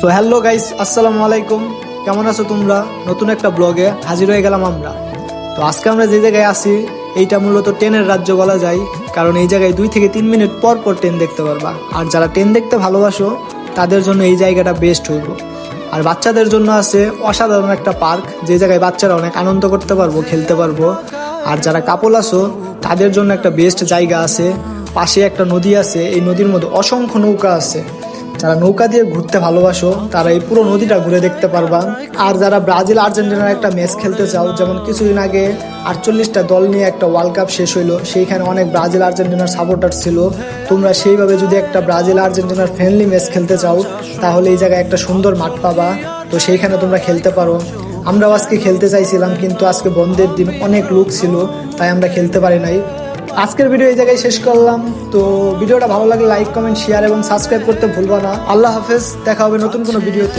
So hello guys, আসসালামু আলাইকুম। কেমন আছো তোমরা? নতুন একটা ব্লগে হাজির হয়ে গেলাম আমরা। তো আজকে আমরা যে জায়গায় আছি এইটা মূলত ট্রেনের রাজ্য বলা যায়, কারণ এই জায়গায় 2 থেকে 3 মিনিট পর পর ট্রেন দেখতে পারবা। আর যারা ট্রেন দেখতে ভালোবাসো তাদের জন্য এই জায়গাটা বেস্ট হইব। আর বাচ্চাদের জন্য আছে অসাধারণ একটা পার্ক, যে জায়গায় বাচ্চারা অনেক আনন্দ করতে পারবো, খেলতে পারবো। আর যারা কাপল আছো তাদের জন্য একটা বেস্ট জায়গা আছে। পাশে একটা নদী আছে, এই নদীর মধ্যে অসংখ্য নৌকা আছে। যারা নৌকা দিয়ে ঘুরতে ভালোবাসো তারা এই পুরো নদীটা ঘুরে দেখতে পারবা। আর যারা ব্রাজিল আর্জেন্টিনার একটা ম্যাচ খেলতে চাও, যেমন কিছুদিন আগে 48টা দল নিয়ে একটা ওয়ার্ল্ড কাপ শেষ হইলো, সেইখানে অনেক ব্রাজিল আর্জেন্টিনার সাপোর্টার ছিল। তোমরা সেইভাবে যদি একটা ব্রাজিল আর্জেন্টিনার ফ্রেন্ডলি ম্যাচ খেলতে চাও তাহলে এই জায়গায় একটা সুন্দর মাঠ পাবা, তো সেইখানে তোমরা খেলতে পারো। আমরাও আজকে খেলতে চাইছিলাম, কিন্তু আজকে বন্ধের দিন, অনেক লোক ছিল, তাই আমরা খেলতে পারি নাই। আজকের ভিডিও এই জায়গায় শেষ করলাম। তো ভিডিওটা ভালো লাগলে লাইক, কমেন্ট, শেয়ার এবং সাবস্ক্রাইব করতে ভুলবা না। আল্লাহ হাফেজ, দেখা হবে নতুন কোনো ভিডিওতে।